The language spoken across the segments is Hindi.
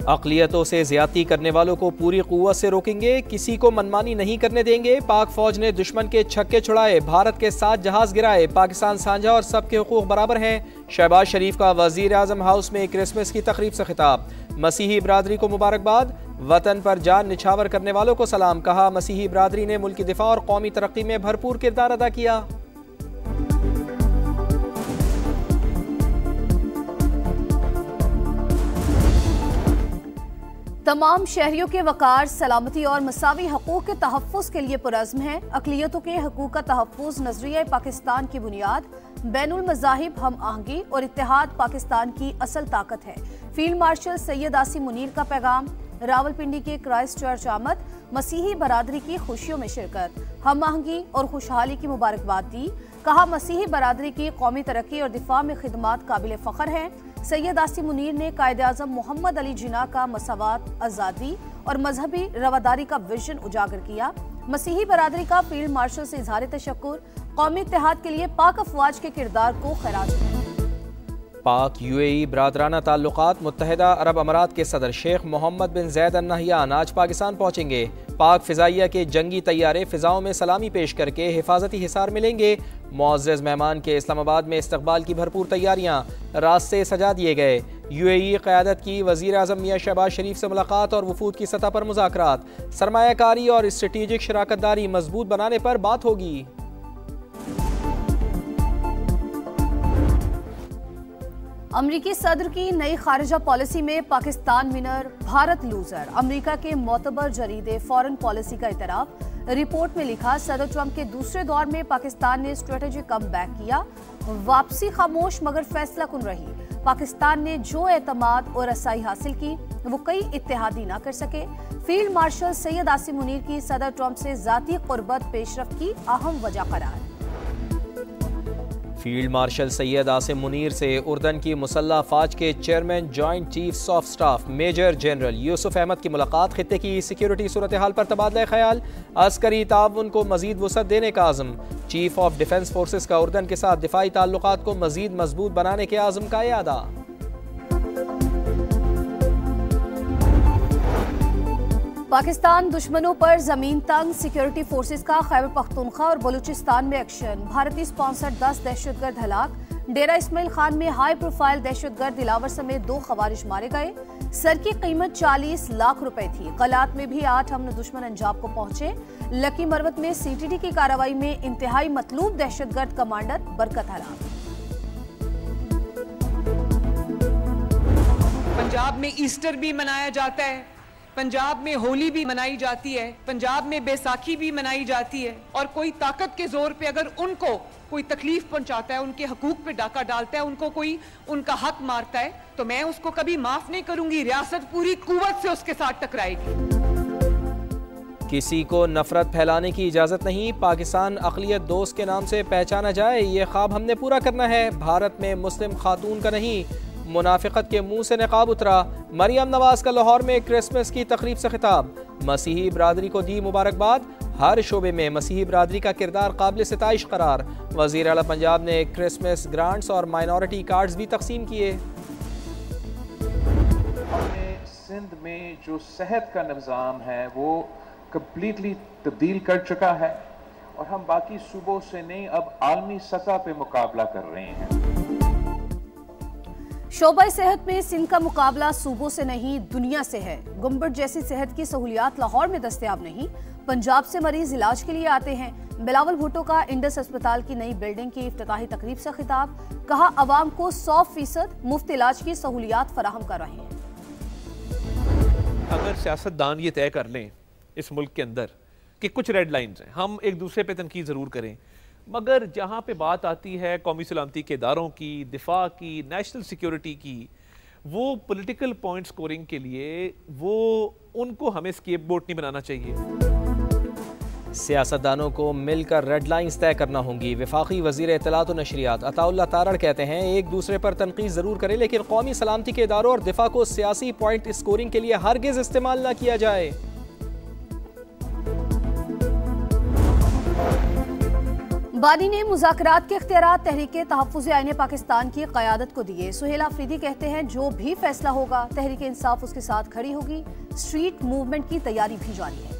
अक़लियतों से ज़्यादती करने वालों को पूरी क़ुव्वत से रोकेंगे, किसी को मनमानी नहीं करने देंगे। पाक फ़ौज ने दुश्मन के छक्के छुड़ाए, भारत के 7 जहाज़ गिराए। पाकिस्तान साझा और सबके हुकूक बराबर हैं। शहबाज शरीफ का वज़ीर आज़म हाउस में क्रिसमस की तकरीब से खिताब। मसीही बरादरी को मुबारकबाद, वतन पर जान निछावर करने वालों को सलाम। कहा, मसीही बरादरी ने मुल्क की दिफा और कौमी तरक्की में भरपूर किरदार अदा किया। तमाम शहरियों के वकार, सलामती और मसावी हकूक़ के तहफ़्फ़ुज़ के लिए पुरज़्म है। अक़लियतों के हकूक़ का तहफ़्फ़ुज़ नज़रिया पाकिस्तान की बुनियाद, बैनुल मज़ाहिब हम आहंगी और इत्तेहाद पाकिस्तान की असल ताकत है। फील्ड मार्शल सैयद आसिम मुनीर का पैगाम। रावलपिंडी के क्राइस्ट चर्च आमद, मसीही बरादरी की खुशियों में शिरकत, हम आहंगी और खुशहाली की मुबारकबाद दी। कहा, मसीही बरादरी की कौमी तरक्की और दिफा में खिदमात काबिल फ़ख्र हैं। सैयद आसिम मुनीर ने कायदे आज़म मोहम्मद अली जिन्ना का मसावात, आज़ादी और मजहबी रवादारी का विजन उजागर किया। मसीही बरादरी का फील्ड मार्शल से इज़हार तशक्कुर, कौमी इत्तेहाद के लिए पाक अफवाज के किरदार को खराज है। पाक यूएई बरादराना ताल्लुकात, मुत्तहिदा अरब अमारात के सदर शेख मोहम्मद बिन जैद अल नहयान आज पाकिस्तान पहुँचेंगे। पाक फ़िज़ाइया के जंगी तैयारे फ़िज़ाओं में सलामी पेश करके हिफाजती हिसार मिलेंगे। मुअज़्ज़ज़ मेहमान के इस्लामाबाद में इस्तकबाल की भरपूर तैयारियाँ, रास्ते सजा दिए गए। यूएई क़यादत की वज़ीर आज़म मियां शहबाज शरीफ से मुलाकात और वफूद की सतह पर मुज़ाकरात, सरमायाकारी और स्ट्रेटेजिक शराकतदारी मजबूत बनाने पर बात होगी। अमरीकी सदर की नई खारिजा पॉलिसी में पाकिस्तान विनर, भारत लूजर। अमरीका के मोतबर जरीदे फॉरेन पॉलिसी का इतराफ। रिपोर्ट में लिखा, सदर ट्रंप के दूसरे दौर में पाकिस्तान ने स्ट्रेटेजिक कम बैक किया। वापसी खामोश मगर फैसला कुन रही। पाकिस्तान ने जो एतमाद और रसाई हासिल की वो कई इत्तेहादी ना कर सके। फील्ड मार्शल सैयद आसिम मुनीर की सदर ट्रंप से जाती कुर्बत पेशरफ की अहम वजह करार। फील्ड मार्शल सैयद आसिम मुनीर से उर्दन की मुसल्लह फ़ौज के chairman joint chiefs of staff major general Yusuf Ahmed की मुलाकात। खित्ते की सिक्योरिटी सूरत हाल पर तबादला ख्याल, अस्करी ताउन को मजीद वसअत देने का आज़म। चीफ ऑफ डिफेंस फोर्सेस का उर्दन के साथ दिफाई ताल्लुकात को मजीद मजबूत बनाने के आज़म का इरादा। पाकिस्तान दुश्मनों पर जमीन तंग, सिक्योरिटी फोर्सेस का खैबर पख्तूनख्वा और बलूचिस्तान में एक्शन। भारतीय स्पॉन्सर्ड 10 दहशतगर्द हलाक। डेरा इस्माइल खान में हाई प्रोफाइल दहशतगर्द दिलावर समेत 2 खवारिज मारे गए। सर की कीमत 40 लाख रुपए थी। कलात में भी 8 हमने दुश्मन अंजाम को पहुंचे। लकी मरवत में सीटीडी की कार्रवाई में इंतहाई मतलूब दहशतगर्द कमांडर बरकत हलाक। पंजाब में ईस्टर भी मनाया जाता है, पंजाब में होली भी मनाई जाती है, पंजाब में बैसाखी भी मनाई जाती है। और कोई ताकत के जोर पे अगर उनको कोई तकलीफ पहुंचाता है, उनके हकूक पे डाका डालता है, उनको कोई उनका हक मारता है, तो मैं उसको कभी माफ नहीं करूंगी। रियासत पूरी कुव्वत से उसके साथ टकराएगी। किसी को नफरत फैलाने की इजाज़त नहीं। पाकिस्तान अक़लियत दोस्त के नाम से पहचाना जाए, ये ख्वाब हमने पूरा करना है। भारत में मुस्लिम खातून का नहीं, मुनाफिकत के मुंह से नकाब उतरा। मरियम नवाज का लाहौर में क्रिसमस की तकरीब से खिताब। मसीही बरादरी को दी मुबारकबाद। हर शोबे में मसीही बरादरी का किरदार काबिल सिताइश करार। वज़ीर आला पंजाब ने क्रिसमस ग्रांट्स और माइनॉरिटी कार्ड्स भी तकसीम किए। हमने सिंध में जो सेहत का निज़ाम है वो कम्प्लीटली तब्दील कर चुका है और हम बाकी सूबों से नहीं, अब आलमी सतह पे मुकाबला कर रहे हैं। शोबा सेहत में सिंध का मुकाबला सूबों से नहीं, दुनिया से है। गुम्बद जैसी सेहत की सहूलियात लाहौर में दस्तयाब नहीं। पंजाब से मरीज इलाज के लिए आते हैं। बिलावल भुट्टो का इंडस अस्पताल की नई बिल्डिंग की इफ्तिताही तकरीब से खिताब। कहा, अवाम को 100% मुफ्त इलाज की सहूलियात फराहम कर रहे हैं। अगर सियासतदान ये तय कर लें इस मुल्क के अंदर कि कुछ रेड लाइन्स हैं, हम एक दूसरे पे तनकीद ज़रूर करें, मगर जहाँ पे बात आती है कौमी सलामती के इदारों की, दिफा की, नेशनल सिक्योरिटी की, वो पॉलिटिकल पॉइंट स्कोरिंग के लिए वो उनको हमें स्केपगोट नहीं बनाना चाहिए। सियासतदानों को मिलकर रेड लाइन्स तय करना होंगी। वफाकी वज़ीर इत्तलात और नशरियात अताउल्लाह तारड़ कहते हैं, एक दूसरे पर तनकीद ज़रूर करें, लेकिन कौमी सलामती के इदारों और दिफा को सियासी पॉइंट स्कोरिंग के लिए हरगिज़ इस्तेमाल न किया जाए। बानी ने मुज़ाकरात के इख्तियारात तहरीके तहफ़्फ़ुज़ आईन पाकिस्तान की क़यादत को दिए। सुहेल आफरीदी कहते हैं जो भी फैसला होगा तहरीके इंसाफ उसके साथ खड़ी होगी। स्ट्रीट मूवमेंट की तैयारी भी जारी है।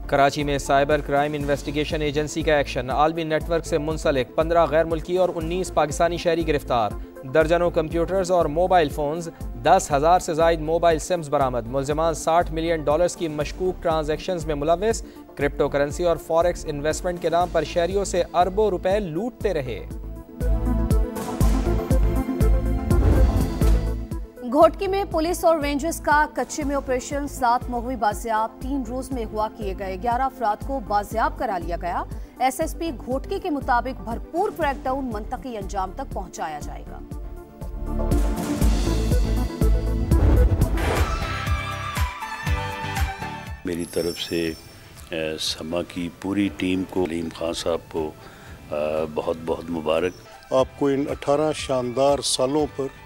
कराची में साइबर क्राइम इन्वेस्टिगेशन एजेंसी का एक्शन। आलमी नेटवर्क से मुंसलिक 15 गैर मुल्की और 19 पाकिस्तानी शहरी गिरफ्तार। दर्जनों कंप्यूटर्स और मोबाइल फोन्स, 10,000 से जायद मोबाइल सिम्स बरामद। मुलजिमान $60 मिलियन की मशकूक ट्रांजैक्शंस में मुलव्विस। क्रिप्टो करेंसी और फॉरेक्स इन्वेस्टमेंट के नाम पर शहरियों से अरबों रुपए लूटते रहे। घोटकी में पुलिस और रेंजर्स का कच्चे में ऑपरेशन। 7 मगवी बाजियाब। 3 रोज में अगवा किए गए 11 अफराद को बाजियाब करा लिया गया। SSP घोटकी के मुताबिक भरपूर क्रैकडाउन मंतकी अंजाम तक पहुंचाया जाएगा। मेरी तरफ से समा की पूरी टीम को, अलीम खान साहब को बहुत बहुत मुबारक। आपको इन 18 शानदार सालों पर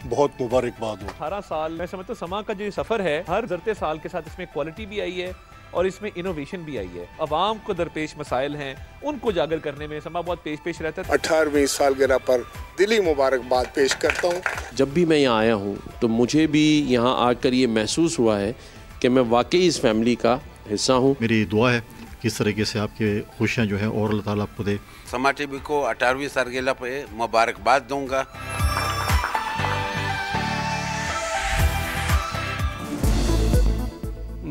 बहुत मुबारकबाद हो। 18 साल मैं समझता हूँ समा का जो सफर है, हर गुज़रते साल के साथ इसमें क्वालिटी भी आई है और इसमें इनोवेशन भी आई है। अवाम को दरपेश मसाइल हैं, उनको उजागर करने में समा बहुत पेश रहता है। 18वीं सालगिरह पर दिली मुबारकबाद पेश करता हूँ। जब भी मैं यहाँ आया हूँ तो मुझे भी यहाँ आकर ये महसूस हुआ है कि मैं वाकई इस फैमिली का हिस्सा हूँ। मेरी दुआ है कि इस तरीके से आपके खुशियाँ जो है और अल्लाह ताला आपको दे। समा टीवी को 18वीं सालगिरह पे मुबारकबाद दूंगा।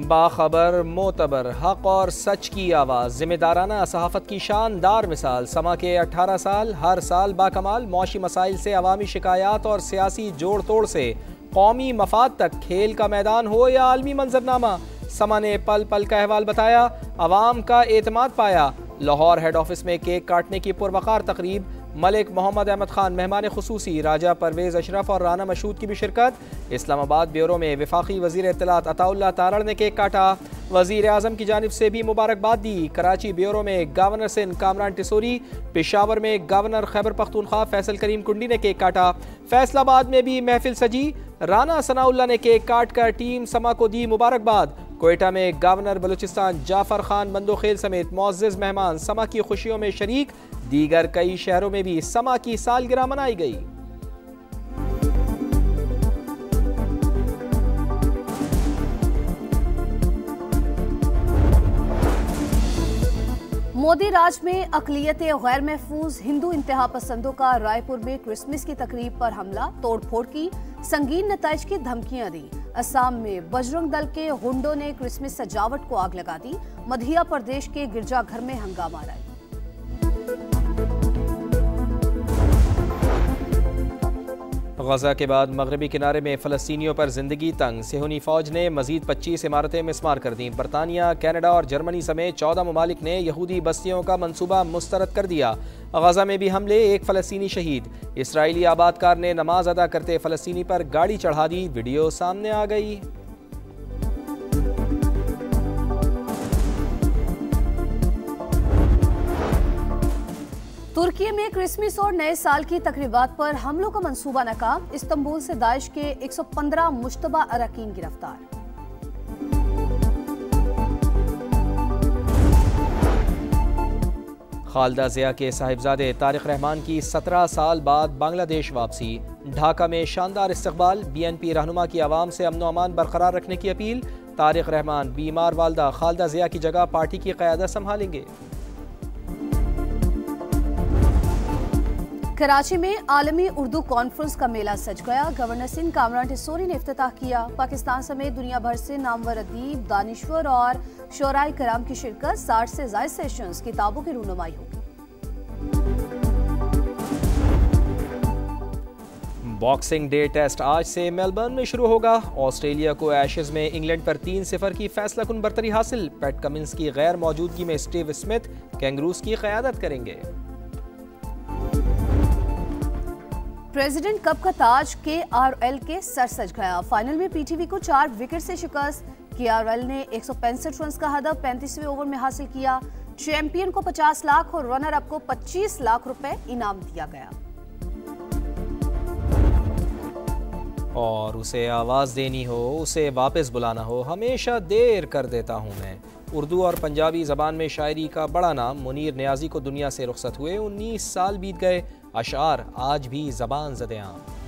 बाखबर, मोतबर, हक और सच की आवाज़, जिम्मेदाराना सहाफ़त की शानदार मिसाल। समा के 18 साल, हर साल बाकमाल। मौशी मसाइल से अवामी शिकायत और सियासी जोड़ तोड़ से कौमी मफाद तक, खेल का मैदान हो या आलमी मंजरनामा, समा ने पल पल का अहवाल बताया, अवाम का एतमाद पाया। लाहौर हेड ऑफिस में केक काटने की पुरवकार तकरीब। मलिक मोहम्मद अहमद खान मेहमान खुसूसी, राजा परवेज़ अशरफ और राना मशहूद की भी शिरकत। इस्लामाबाद ब्यूरो में वफाकी वज़ीर इत्तलात अताउल्लाह तारड़ ने केक काटा। वज़ीर आज़म की जानिब से भी मुबारकबाद दी। कराची ब्यूरो में गवर्नर सिंध कामरान टिसोरी, पेशावर में गवर्नर खैबर पख्तूनख्वा फैसल करीम कुंडी ने केक काटा। फैसलाबाद में भी महफिल सजी। राना सनाउल्लाह ने केक काट कर टीम समा को दी मुबारकबाद। कोयटा में गवर्नर बलूचिस्तान जाफर खान बंदोखेल समेत मुअज़्ज़िज़ मेहमान समा की खुशियों में शरीक। दीगर कई शहरों में भी समा की सालगिरह मनाई गई। मोदी राज में अक़लियत गैर महफूज। हिंदू इंतहा पसंदों का रायपुर में क्रिसमस की तकरीब पर हमला, तोड़फोड़ की, संगीन नताइज की धमकियां दी। असम में बजरंग दल के गुंडों ने क्रिसमस सजावट को आग लगा दी। मध्य प्रदेश के गिरजाघर में हंगामा रहा। गजा के बाद मगरबी किनारे में फ़लस्तीनियों पर ज़िंदगी तंग। सेहूनी फ़ौज ने मज़ीद 25 इमारतें मिस्मार कर दी। बरतानिया, कनाडा और जर्मनी समेत 14 ममालिक ने यहूदी बस्तियों का मनसूबा मुस्तरद कर दिया। गजा में भी हमले, एक फ़लस्तीनी शहीद। इसराइली आबादकार ने नमाज अदा करते फ़लस्तीनी पर गाड़ी चढ़ा दी। वीडियो सामने आ गई। तुर्की में क्रिसमस और नए साल की तकरीबात पर हमलों का मंसूबा नाकाम। इस्तांबुल से दाइश के 115 मुश्तबा अरकान गिरफ्तार। खालदा ज़िया के साहिबजादे तारिक रहमान की 17 साल बाद बांग्लादेश वापसी। ढाका में शानदार इस्तकबाल। BNP रहनुमा की आवाम से अमन अमान बरकरार रखने की अपील। तारिक रहमान बीमार वालदा खालदा ज़िया की जगह पार्टी की क़यादत संभालेंगे। कराची में आलमी उर्दू कॉन्फ्रेंस का मेला सज गया। गवर्नर सिंध कामरान टिसोरी ने इफ्तिताह किया। पाकिस्तान समेत दुनिया भर से नामवर अदीब, दानिश्वर और शोराए कराम की शिरकत। 60 से ज़ायद सेशंस, किताबों की रूनुमाई होगी। बॉक्सिंग डे टेस्ट आज से मेलबर्न में शुरू होगा। ऑस्ट्रेलिया को एशेज में इंग्लैंड पर 3-0 की फैसलाकुन बरतरी हासिल। पैट कमिंस की गैर मौजूदगी में स्टीव स्मिथ कैंगरूज की क़यादत करेंगे। प्रेसिडेंट कप का ताज KRL के सर सज गया। फाइनल में PTV को 4 विकेट से शिकस्त। KRL ने 165 रन का हदफ 35वें ओवर में हासिल किया। चैंपियन को 50 लाख और रनर अप को 25 लाख रुपए इनाम दिया गया। और उसे आवाज़ देनी हो, उसे वापस बुलाना हो, हमेशा देर कर देता हूँ मैं। उर्दू और पंजाबी ज़बान में शायरी का बड़ा नाम मुनीर नियाज़ी को दुनिया से रुखसत हुए 19 साल बीत गए, अशार आज भी ज़बान ज़दे आम।